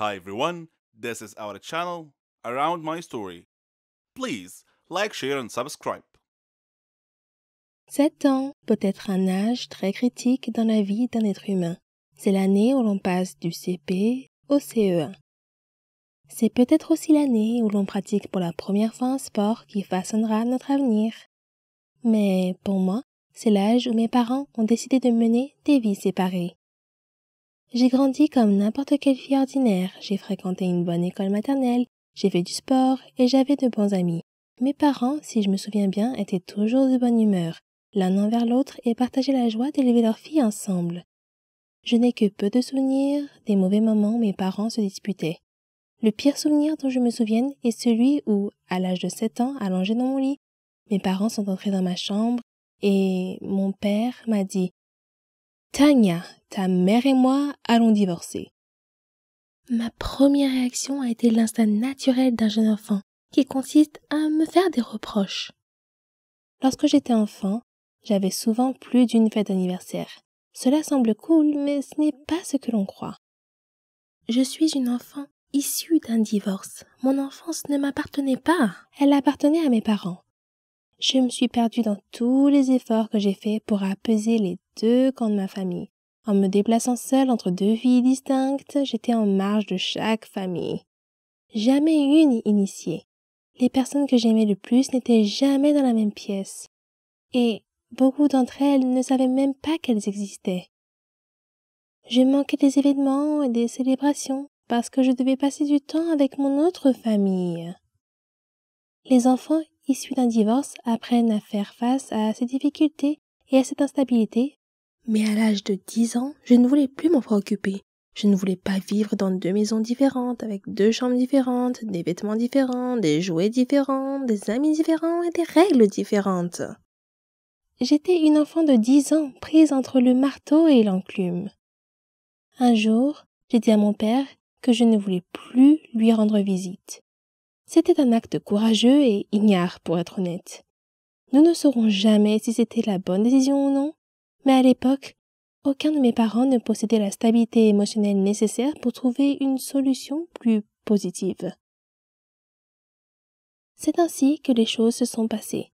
Hi everyone, this is our channel Around My Story. Please like, share and subscribe. 7 ans peut être un âge très critique dans la vie d'un être humain. C'est l'année où l'on passe du CP au CE1. C'est peut-être aussi l'année où l'on pratique pour la première fois un sport qui façonnera notre avenir. Mais pour moi, c'est l'âge où mes parents ont décidé de mener des vies séparées. J'ai grandi comme n'importe quelle fille ordinaire, j'ai fréquenté une bonne école maternelle, j'ai fait du sport et j'avais de bons amis. Mes parents, si je me souviens bien, étaient toujours de bonne humeur, l'un envers l'autre et partageaient la joie d'élever leur fille ensemble. Je n'ai que peu de souvenirs des mauvais moments où mes parents se disputaient. Le pire souvenir dont je me souvienne est celui où, à l'âge de 7 ans, allongé dans mon lit, mes parents sont entrés dans ma chambre et mon père m'a dit « Tania, ta mère et moi allons divorcer. » Ma première réaction a été l'instinct naturel d'un jeune enfant qui consiste à me faire des reproches. Lorsque j'étais enfant, j'avais souvent plus d'une fête d'anniversaire. Cela semble cool, mais ce n'est pas ce que l'on croit. Je suis une enfant issue d'un divorce. Mon enfance ne m'appartenait pas, elle appartenait à mes parents. Je me suis perdue dans tous les efforts que j'ai faits pour apaiser les deux camps de ma famille. En me déplaçant seule entre deux filles distinctes, j'étais en marge de chaque famille. Jamais une initiée. Les personnes que j'aimais le plus n'étaient jamais dans la même pièce. Et beaucoup d'entre elles ne savaient même pas qu'elles existaient. Je manquais des événements et des célébrations parce que je devais passer du temps avec mon autre famille. Les enfants issus d'un divorce apprennent à faire face à ces difficultés et à cette instabilité. Mais à l'âge de 10 ans, je ne voulais plus m'en préoccuper. Je ne voulais pas vivre dans 2 maisons différentes, avec 2 chambres différentes, des vêtements différents, des jouets différents, des amis différents et des règles différentes. J'étais une enfant de 10 ans, prise entre le marteau et l'enclume. Un jour, j'ai dit à mon père que je ne voulais plus lui rendre visite. C'était un acte courageux et ignare, pour être honnête. Nous ne saurons jamais si c'était la bonne décision ou non, mais à l'époque, aucun de mes parents ne possédait la stabilité émotionnelle nécessaire pour trouver une solution plus positive. C'est ainsi que les choses se sont passées.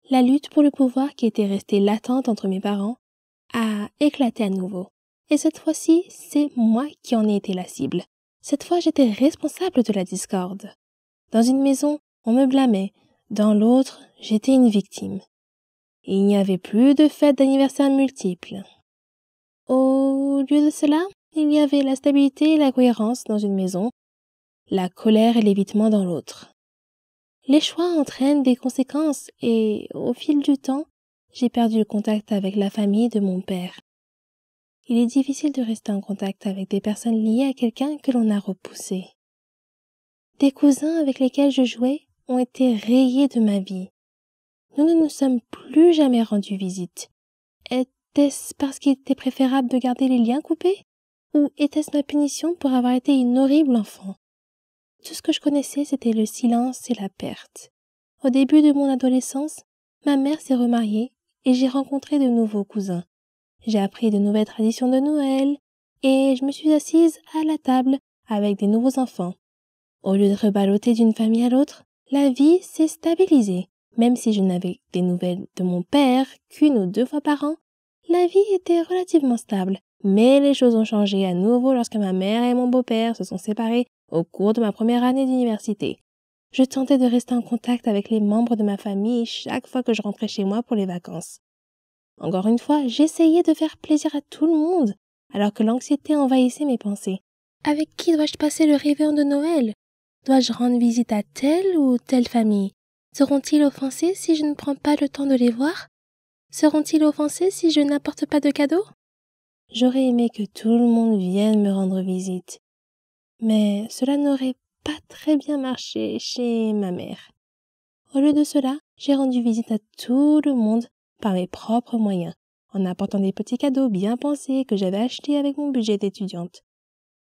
La lutte pour le pouvoir qui était restée latente entre mes parents a éclaté à nouveau. Et cette fois-ci, c'est moi qui en ai été la cible. Cette fois, j'étais responsable de la discorde. Dans une maison, on me blâmait. Dans l'autre, j'étais une victime. Il n'y avait plus de fêtes d'anniversaire multiples. Au lieu de cela, il y avait la stabilité et la cohérence dans une maison, la colère et l'évitement dans l'autre. Les choix entraînent des conséquences et, au fil du temps, j'ai perdu le contact avec la famille de mon père. Il est difficile de rester en contact avec des personnes liées à quelqu'un que l'on a repoussé. Des cousins avec lesquels je jouais ont été rayés de ma vie. Nous ne nous sommes plus jamais rendus visite. Était-ce parce qu'il était préférable de garder les liens coupés? Ou était-ce ma punition pour avoir été une horrible enfant? Tout ce que je connaissais, c'était le silence et la perte. Au début de mon adolescence, ma mère s'est remariée et j'ai rencontré de nouveaux cousins. J'ai appris de nouvelles traditions de Noël et je me suis assise à la table avec des nouveaux enfants. Au lieu de reballoter d'une famille à l'autre, la vie s'est stabilisée. Même si je n'avais des nouvelles de mon père qu'une ou 2 fois par an, la vie était relativement stable. Mais les choses ont changé à nouveau lorsque ma mère et mon beau-père se sont séparés au cours de ma première année d'université. Je tentais de rester en contact avec les membres de ma famille chaque fois que je rentrais chez moi pour les vacances. Encore une fois, j'essayais de faire plaisir à tout le monde, alors que l'anxiété envahissait mes pensées. Avec qui dois-je passer le réveillon de Noël? Dois-je rendre visite à telle ou telle famille? Seront-ils offensés si je ne prends pas le temps de les voir? Seront-ils offensés si je n'apporte pas de cadeaux? J'aurais aimé que tout le monde vienne me rendre visite. Mais cela n'aurait pas très bien marché chez ma mère. Au lieu de cela, j'ai rendu visite à tout le monde par mes propres moyens, en apportant des petits cadeaux bien pensés que j'avais achetés avec mon budget d'étudiante.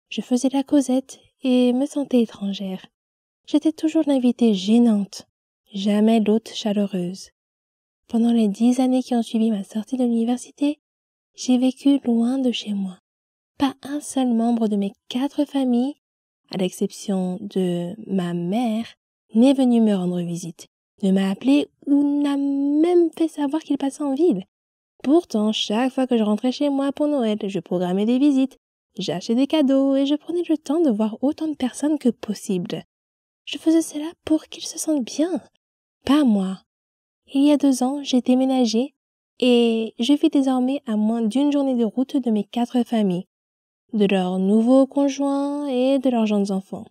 Je faisais la causette et me sentais étrangère. J'étais toujours l'invitée gênante, jamais l'hôte chaleureuse. Pendant les 10 années qui ont suivi ma sortie de l'université, j'ai vécu loin de chez moi. Pas un seul membre de mes 4 familles à l'exception de ma mère, n'est venu me rendre visite, ne m'a appelé ou n'a même fait savoir qu'il passait en ville. Pourtant, chaque fois que je rentrais chez moi pour Noël, je programmais des visites, j'achetais des cadeaux et je prenais le temps de voir autant de personnes que possible. Je faisais cela pour qu'ils se sentent bien, pas moi. Il y a 2 ans, j'ai déménagé et je vis désormais à moins d'1 journée de route de mes 4 familles, de leurs nouveaux conjoints et de leurs jeunes enfants.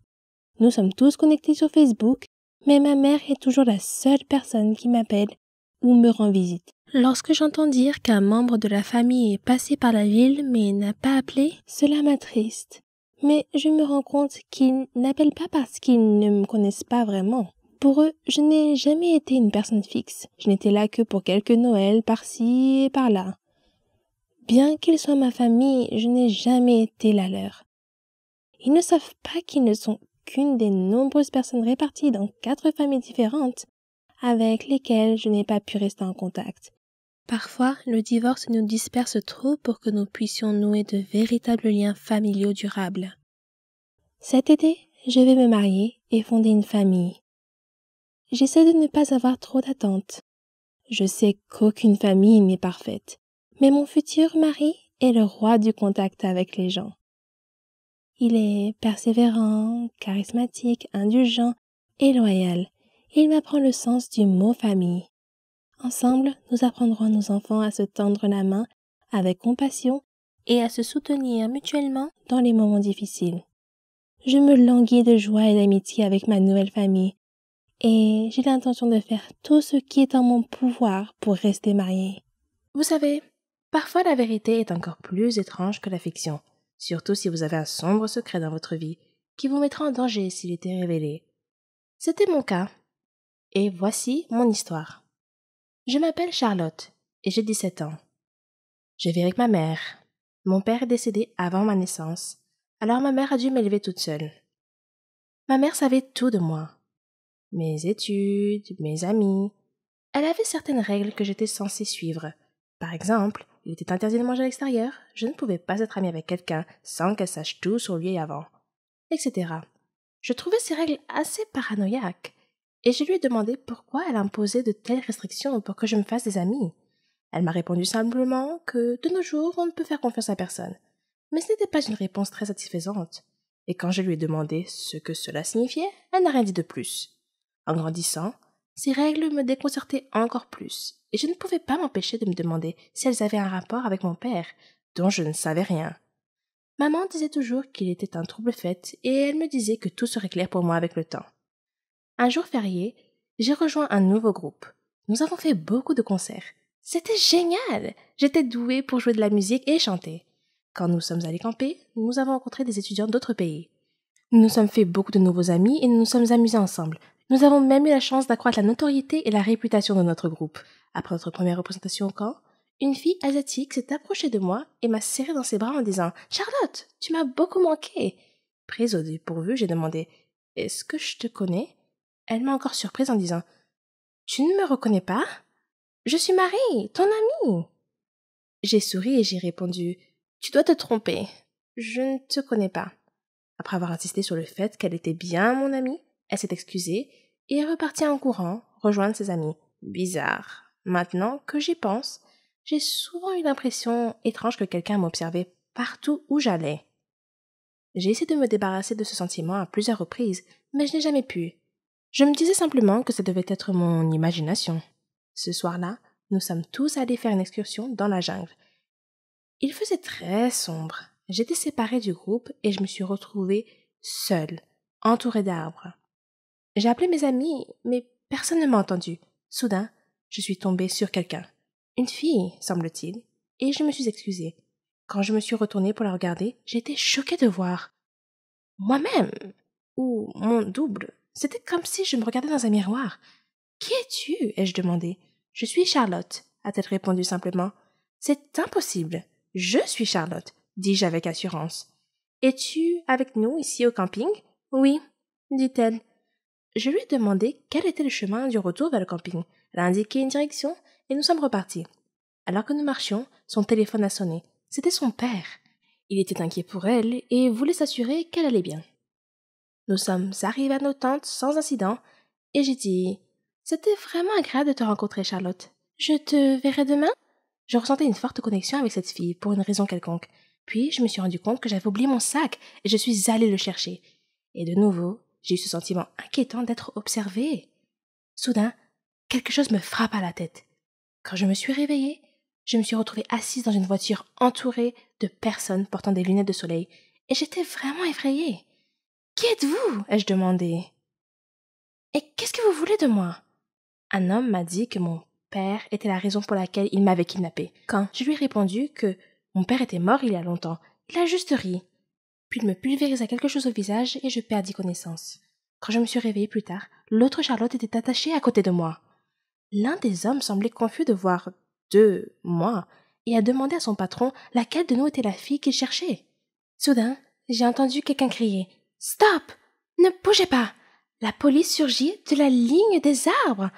Nous sommes tous connectés sur Facebook, mais ma mère est toujours la seule personne qui m'appelle ou me rend visite. Lorsque j'entends dire qu'un membre de la famille est passé par la ville mais n'a pas appelé, cela m'attriste. Mais je me rends compte qu'ils n'appellent pas parce qu'ils ne me connaissent pas vraiment. Pour eux, je n'ai jamais été une personne fixe. Je n'étais là que pour quelques Noëls par-ci et par-là. Bien qu'ils soient ma famille, je n'ai jamais été la leur. Ils ne savent pas qu'ils ne sont qu'une des nombreuses personnes réparties dans 4 familles différentes avec lesquelles je n'ai pas pu rester en contact. Parfois, le divorce nous disperse trop pour que nous puissions nouer de véritables liens familiaux durables. Cet été, je vais me marier et fonder une famille. J'essaie de ne pas avoir trop d'attentes. Je sais qu'aucune famille n'est parfaite, mais mon futur mari est le roi du contact avec les gens. Il est persévérant, charismatique, indulgent et loyal. Il m'apprend le sens du mot famille. Ensemble, nous apprendrons à nos enfants à se tendre la main avec compassion et à se soutenir mutuellement dans les moments difficiles. Je me languis de joie et d'amitié avec ma nouvelle famille et j'ai l'intention de faire tout ce qui est en mon pouvoir pour rester mariée. Vous savez, parfois la vérité est encore plus étrange que la fiction, surtout si vous avez un sombre secret dans votre vie qui vous mettra en danger s'il était révélé. C'était mon cas, et voici mon histoire. Je m'appelle Charlotte et j'ai 17 ans. Je vis avec ma mère. Mon père est décédé avant ma naissance, alors ma mère a dû m'élever toute seule. Ma mère savait tout de moi. Mes études, mes amis. Elle avait certaines règles que j'étais censée suivre. Par exemple, il était interdit de manger à l'extérieur, je ne pouvais pas être amie avec quelqu'un sans qu'elle sache tout sur lui avant, etc. Je trouvais ces règles assez paranoïaques, et je lui ai demandé pourquoi elle imposait de telles restrictions pour que je me fasse des amis. Elle m'a répondu simplement que, de nos jours, on ne peut faire confiance à personne. Mais ce n'était pas une réponse très satisfaisante. Et quand je lui ai demandé ce que cela signifiait, elle n'a rien dit de plus. En grandissant, ces règles me déconcertaient encore plus, et je ne pouvais pas m'empêcher de me demander si elles avaient un rapport avec mon père, dont je ne savais rien. Maman disait toujours qu'il était un trouble-fête, et elle me disait que tout serait clair pour moi avec le temps. Un jour férié, j'ai rejoint un nouveau groupe. Nous avons fait beaucoup de concerts. C'était génial! J'étais douée pour jouer de la musique et chanter. Quand nous sommes allés camper, nous avons rencontré des étudiants d'autres pays. Nous nous sommes fait beaucoup de nouveaux amis et nous nous sommes amusés ensemble. Nous avons même eu la chance d'accroître la notoriété et la réputation de notre groupe. Après notre première représentation au camp, une fille asiatique s'est approchée de moi et m'a serré dans ses bras en disant « Charlotte, tu m'as beaucoup manqué !» Prise au dépourvu, j'ai demandé « Est-ce que je te connais ?» Elle m'a encore surprise en disant « Tu ne me reconnais pas ? Je suis Marie, ton amie !» J'ai souri et j'ai répondu « Tu dois te tromper, je ne te connais pas. » Après avoir insisté sur le fait qu'elle était bien mon amie, elle s'est excusée et est repartie en courant rejoindre ses amis. Bizarre. Maintenant que j'y pense, j'ai souvent eu l'impression étrange que quelqu'un m'observait partout où j'allais. J'ai essayé de me débarrasser de ce sentiment à plusieurs reprises, mais je n'ai jamais pu. Je me disais simplement que ça devait être mon imagination. Ce soir-là, nous sommes tous allés faire une excursion dans la jungle. Il faisait très sombre. J'étais séparée du groupe et je me suis retrouvée seule, entourée d'arbres. J'ai appelé mes amis, mais personne ne m'a entendu. Soudain, je suis tombée sur quelqu'un. Une fille, semble-t-il, et je me suis excusée. Quand je me suis retournée pour la regarder, j'ai été choquée de voir moi-même, ou mon double. C'était comme si je me regardais dans un miroir. « Qui es-tu » ai-je demandé. « Je suis Charlotte » a-t-elle répondu simplement. « C'est impossible. Je suis Charlotte » dis-je avec assurance. « Es-tu avec nous ici au camping ?»« Oui » dit-elle. Je lui ai demandé quel était le chemin du retour vers le camping. Elle a indiqué une direction et nous sommes repartis. Alors que nous marchions, son téléphone a sonné. C'était son père. Il était inquiet pour elle et voulait s'assurer qu'elle allait bien. Nous sommes arrivés à nos tentes sans incident et j'ai dit « C'était vraiment agréable de te rencontrer, Charlotte. Je te verrai demain ?» Je ressentais une forte connexion avec cette fille pour une raison quelconque. Puis je me suis rendu compte que j'avais oublié mon sac et je suis allée le chercher. Et de nouveau, j'ai eu ce sentiment inquiétant d'être observée. Soudain, quelque chose me frappa à la tête. Quand je me suis réveillée, je me suis retrouvée assise dans une voiture entourée de personnes portant des lunettes de soleil et j'étais vraiment effrayée. « Qui êtes-vous » ai-je demandé. « Et qu'est-ce que vous voulez de moi ?» Un homme m'a dit que mon père était la raison pour laquelle il m'avait kidnappée. Quand je lui ai répondu que mon père était mort il y a longtemps, il a juste ri. Puis il me pulvérisa quelque chose au visage et je perdis connaissance. Quand je me suis réveillée plus tard, l'autre Charlotte était attachée à côté de moi. L'un des hommes semblait confus de voir moi et a demandé à son patron laquelle de nous était la fille qu'il cherchait. Soudain, j'ai entendu quelqu'un crier « Stop! Ne bougez pas !» La police surgit de la ligne des arbres,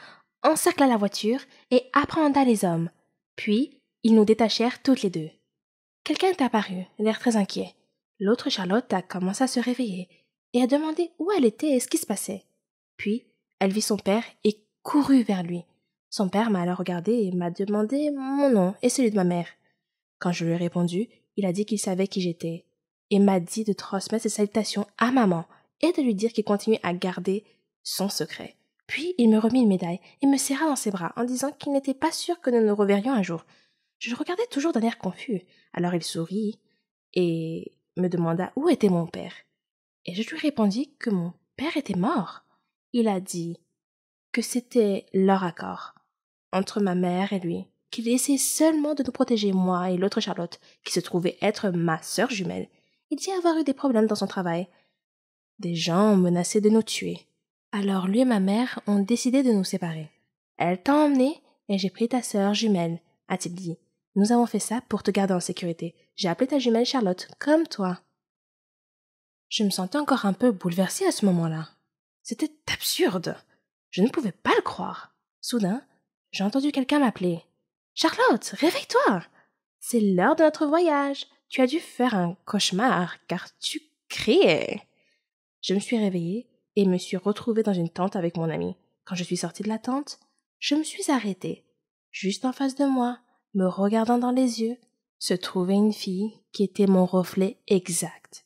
encercla la voiture et apprehenda les hommes. Puis, ils nous détachèrent toutes les deux. Quelqu'un est apparu, l'air très inquiet. L'autre Charlotte a commencé à se réveiller et a demandé où elle était et ce qui se passait. Puis, elle vit son père et courut vers lui. Son père m'a alors regardé et m'a demandé mon nom et celui de ma mère. Quand je lui ai répondu, il a dit qu'il savait qui j'étais et m'a dit de transmettre ses salutations à maman et de lui dire qu'il continuait à garder son secret. Puis il me remit une médaille et me serra dans ses bras en disant qu'il n'était pas sûr que nous nous reverrions un jour. Je le regardais toujours d'un air confus. Alors il sourit et me demanda où était mon père. Et je lui répondis que mon père était mort. Il a dit que c'était leur accord entre ma mère et lui, qu'il essayait seulement de nous protéger, moi et l'autre Charlotte, qui se trouvait être ma sœur jumelle. Il dit avoir eu des problèmes dans son travail. Des gens ont menacé de nous tuer. Alors lui et ma mère ont décidé de nous séparer. Elle t'a emmené et j'ai pris ta sœur jumelle, a-t-il dit. Nous avons fait ça pour te garder en sécurité. J'ai appelé ta jumelle Charlotte, comme toi. Je me sentais encore un peu bouleversée à ce moment-là. C'était absurde. Je ne pouvais pas le croire. Soudain, j'ai entendu quelqu'un m'appeler. « Charlotte, réveille-toi! C'est l'heure de notre voyage. Tu as dû faire un cauchemar, car tu criais. » Je me suis réveillée et me suis retrouvée dans une tente avec mon ami. Quand je suis sortie de la tente, je me suis arrêtée. Juste en face de moi, me regardant dans les yeux, se trouvait une fille qui était mon reflet exact.